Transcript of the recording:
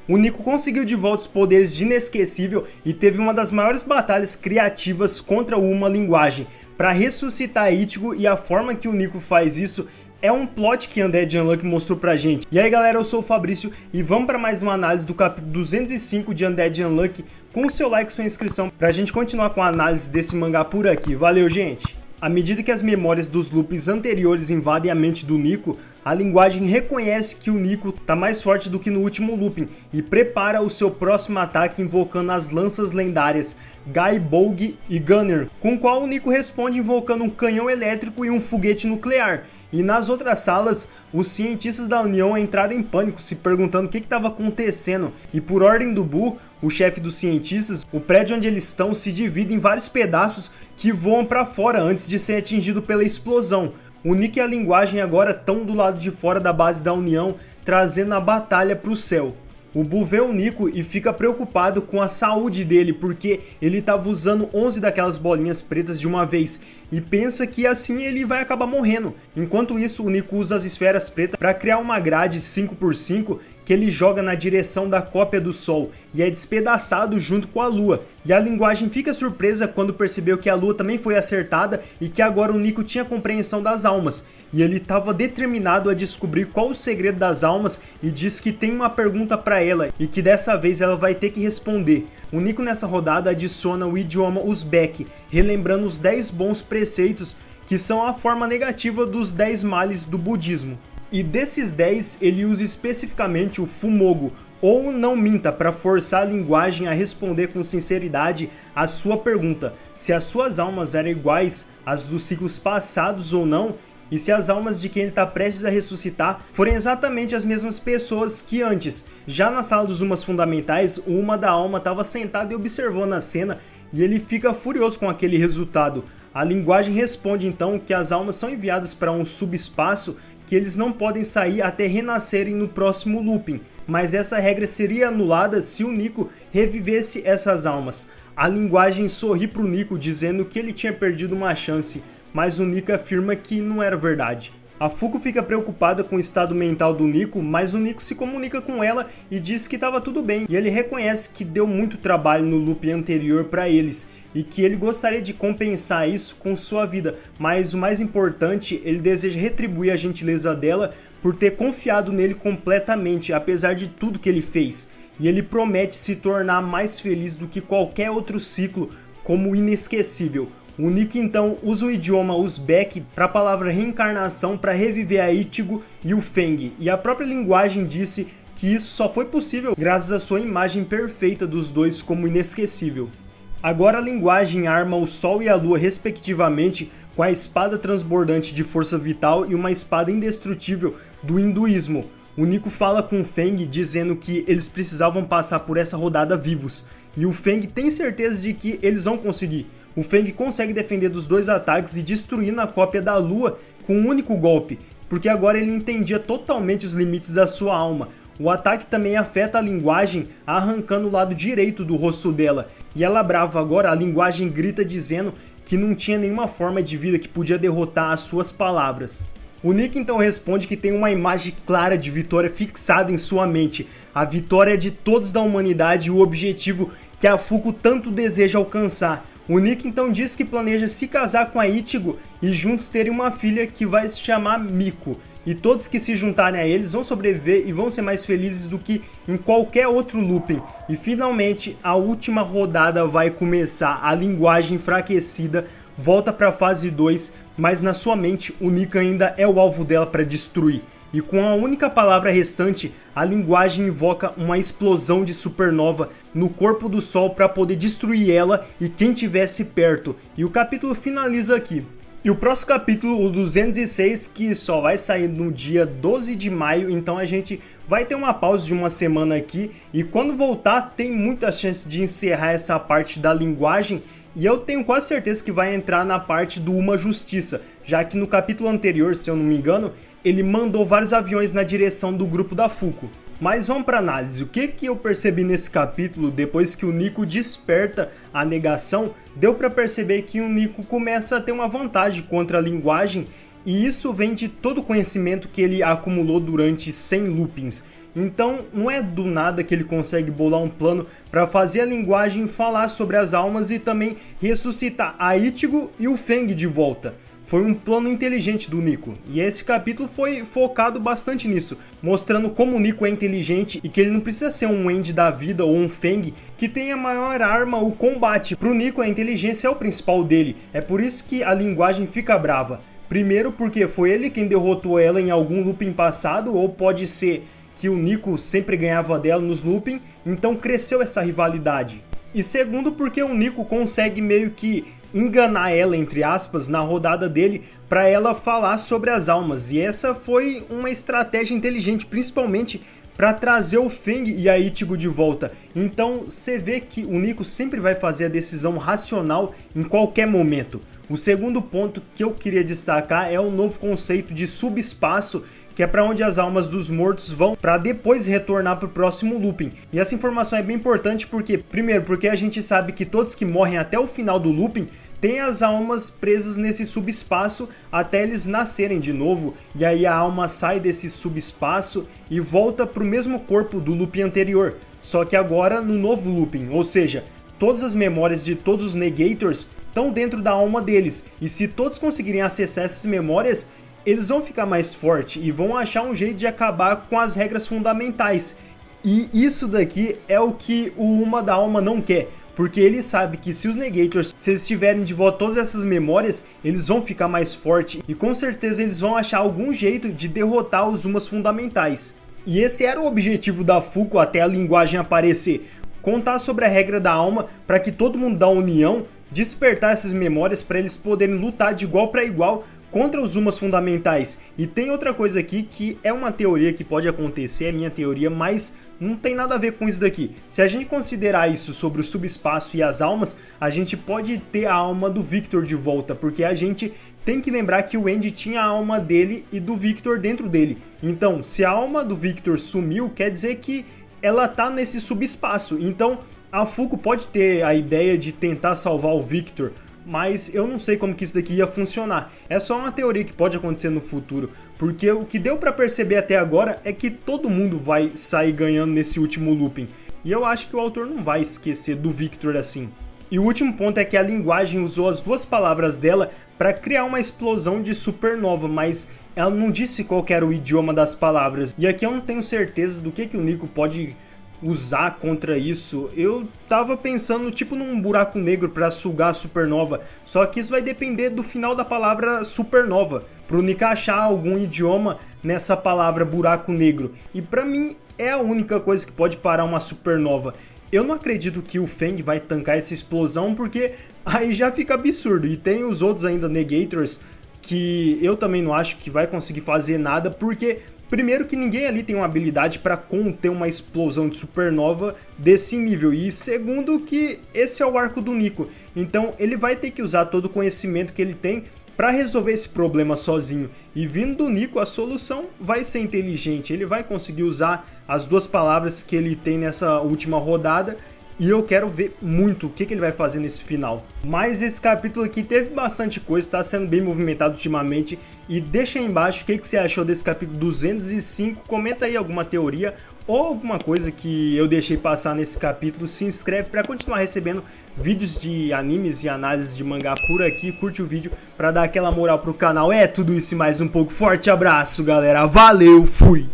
O Nico conseguiu de volta os poderes de Inesquecível e teve uma das maiores batalhas criativas contra uma linguagem para ressuscitar Ichigo, e a forma que o Nico faz isso é um plot que Undead Unluck mostrou pra gente. E aí galera, eu sou o Fabrício e vamos para mais uma análise do capítulo 205 de Undead Unluck, com o seu like e sua inscrição pra gente continuar com a análise desse mangá por aqui. Valeu, gente! À medida que as memórias dos loopings anteriores invadem a mente do Nico, a linguagem reconhece que o Nico tá mais forte do que no último looping e prepara o seu próximo ataque invocando as lanças lendárias Gai, Bolg e Gunner, com o qual o Nico responde invocando um canhão elétrico e um foguete nuclear. E nas outras salas, os cientistas da União entraram em pânico, se perguntando o que estava acontecendo, e por ordem do Buu, o chefe dos cientistas, o prédio onde eles estão se divide em vários pedaços que voam para fora antes de ser atingido pela explosão. O Nico e a linguagem agora estão do lado de fora da base da União, trazendo a batalha para o céu. O Buu vê o Nico e fica preocupado com a saúde dele, porque ele estava usando 11 daquelas bolinhas pretas de uma vez e pensa que assim ele vai acabar morrendo. Enquanto isso, o Nico usa as esferas pretas para criar uma grade 5x5 que ele joga na direção da cópia do Sol e é despedaçado junto com a Lua. E a linguagem fica surpresa quando percebeu que a Lua também foi acertada e que agora o Nico tinha compreensão das almas. E ele estava determinado a descobrir qual o segredo das almas e diz que tem uma pergunta para ela e que dessa vez ela vai ter que responder. O Nico nessa rodada adiciona o idioma Uzbek, relembrando os 10 bons preceitos que são a forma negativa dos 10 males do budismo. E desses 10 ele usa especificamente o Fumogo, ou não minta, para forçar a linguagem a responder com sinceridade a sua pergunta, se as suas almas eram iguais às dos ciclos passados ou não, e se as almas de quem ele está prestes a ressuscitar forem exatamente as mesmas pessoas que antes. Já na sala dos Umas Fundamentais, o Uma da Alma estava sentado e observando a cena e ele fica furioso com aquele resultado. A linguagem responde então que as almas são enviadas para um subespaço, que eles não podem sair até renascerem no próximo looping, mas essa regra seria anulada se o Nico revivesse essas almas. A linguagem sorri para o Nico dizendo que ele tinha perdido uma chance, mas o Nico afirma que não era verdade. A Fuko fica preocupada com o estado mental do Nico, mas o Nico se comunica com ela e diz que estava tudo bem. E ele reconhece que deu muito trabalho no loop anterior para eles e que ele gostaria de compensar isso com sua vida, mas o mais importante, ele deseja retribuir a gentileza dela por ter confiado nele completamente, apesar de tudo que ele fez. E ele promete se tornar mais feliz do que qualquer outro ciclo, como Inesquecível. O Nico então usa o idioma Uzbek para a palavra reencarnação para reviver a Ichigo e o Feng, e a própria linguagem disse que isso só foi possível graças à sua imagem perfeita dos dois como Inesquecível. Agora a linguagem arma o Sol e a Lua respectivamente com a espada transbordante de força vital e uma espada indestrutível do hinduísmo. O Nico fala com o Feng dizendo que eles precisavam passar por essa rodada vivos, e o Feng tem certeza de que eles vão conseguir. O Feng consegue defender dos dois ataques e destruir a cópia da Lua com um único golpe, porque agora ele entendia totalmente os limites da sua alma. O ataque também afeta a linguagem, arrancando o lado direito do rosto dela, e ela brava agora, a linguagem grita dizendo que não tinha nenhuma forma de vida que podia derrotar as suas palavras. O Nico então responde que tem uma imagem clara de vitória fixada em sua mente. A vitória de todos da humanidade e o objetivo que a Fuko tanto deseja alcançar. O Nico então diz que planeja se casar com a Ichigo e juntos terem uma filha que vai se chamar Miko. E todos que se juntarem a eles vão sobreviver e vão ser mais felizes do que em qualquer outro looping. E finalmente a última rodada vai começar. A linguagem enfraquecida volta para a fase 2, mas na sua mente o Nico ainda é o alvo dela para destruir. E com a única palavra restante, a linguagem invoca uma explosão de supernova no corpo do Sol para poder destruir ela e quem tivesse perto. E o capítulo finaliza aqui. E o próximo capítulo, o 206, que só vai sair no dia 12 de maio, então a gente vai ter uma pausa de uma semana aqui, e quando voltar tem muita chance de encerrar essa parte da linguagem, e eu tenho quase certeza que vai entrar na parte do Uma Justiça, já que no capítulo anterior, se eu não me engano, ele mandou vários aviões na direção do grupo da Fuko. Mas vamos para análise. O que eu percebi nesse capítulo, depois que o Nico desperta a negação, deu para perceber que o Nico começa a ter uma vantagem contra a linguagem, e isso vem de todo o conhecimento que ele acumulou durante 100 loopings. Então não é do nada que ele consegue bolar um plano para fazer a linguagem falar sobre as almas e também ressuscitar a Ichigo e o Feng de volta. Foi um plano inteligente do Nico, e esse capítulo foi focado bastante nisso, mostrando como o Nico é inteligente e que ele não precisa ser um End da vida ou um Feng que tem a maior arma, o combate. Pro Nico a inteligência é o principal dele, é por isso que a linguagem fica brava. Primeiro porque foi ele quem derrotou ela em algum looping passado, ou pode ser que o Nico sempre ganhava dela nos looping, então cresceu essa rivalidade. E segundo porque o Nico consegue meio que enganar ela, entre aspas, na rodada dele para ela falar sobre as almas, e essa foi uma estratégia inteligente, principalmente para trazer o Feng e a Ichigo de volta. Então você vê que o Nico sempre vai fazer a decisão racional em qualquer momento. O segundo ponto que eu queria destacar é o novo conceito de subespaço, que é para onde as almas dos mortos vão para depois retornar para o próximo looping. E essa informação é bem importante porque, primeiro, porque a gente sabe que todos que morrem até o final do looping têm as almas presas nesse subespaço até eles nascerem de novo, e aí a alma sai desse subespaço e volta para o mesmo corpo do looping anterior, só que agora no novo looping, ou seja, todas as memórias de todos os Negators estão dentro da alma deles, e se todos conseguirem acessar essas memórias, eles vão ficar mais fortes e vão achar um jeito de acabar com as regras fundamentais. E isso daqui é o que o Uma da Alma não quer, porque ele sabe que se os Negators, se eles tiverem de volta todas essas memórias, eles vão ficar mais fortes e com certeza eles vão achar algum jeito de derrotar os Umas fundamentais. E esse era o objetivo da Fuko até a linguagem aparecer, contar sobre a regra da alma para que todo mundo da União despertar essas memórias para eles poderem lutar de igual para igual contra os Umas fundamentais. E tem outra coisa aqui que é uma teoria que pode acontecer, é minha teoria, mas não tem nada a ver com isso daqui. Se a gente considerar isso sobre o subespaço e as almas, a gente pode ter a alma do Victor de volta, porque a gente tem que lembrar que o Andy tinha a alma dele e do Victor dentro dele. Então, se a alma do Victor sumiu, quer dizer que ela tá nesse subespaço. Então, a Fuko pode ter a ideia de tentar salvar o Victor, mas eu não sei como que isso daqui ia funcionar. É só uma teoria que pode acontecer no futuro, porque o que deu pra perceber até agora é que todo mundo vai sair ganhando nesse último looping, e eu acho que o autor não vai esquecer do Victor assim. E o último ponto é que a linguagem usou as duas palavras dela para criar uma explosão de supernova, mas ela não disse qual que era o idioma das palavras, e aqui eu não tenho certeza do que o Nico pode usar contra isso. Eu tava pensando tipo num buraco negro para sugar a supernova, só que isso vai depender do final da palavra supernova, pro Nico achar algum idioma nessa palavra buraco negro, e pra mim é a única coisa que pode parar uma supernova. Eu não acredito que o Feng vai tancar essa explosão, porque aí já fica absurdo, e tem os outros ainda Negators que eu também não acho que vai conseguir fazer nada, porque primeiro que ninguém ali tem uma habilidade para conter uma explosão de supernova desse nível, e segundo que esse é o arco do Nico, então ele vai ter que usar todo o conhecimento que ele tem para resolver esse problema sozinho, e vindo do Nico a solução vai ser inteligente, ele vai conseguir usar as duas palavras que ele tem nessa última rodada. E eu quero ver muito o que ele vai fazer nesse final. Mas esse capítulo aqui teve bastante coisa, está sendo bem movimentado ultimamente. E deixa aí embaixo o que você achou desse capítulo 205. Comenta aí alguma teoria ou alguma coisa que eu deixei passar nesse capítulo. Se inscreve para continuar recebendo vídeos de animes e análises de mangá por aqui. Curte o vídeo para dar aquela moral pro canal. É tudo isso e mais um pouco. Forte abraço, galera. Valeu, fui!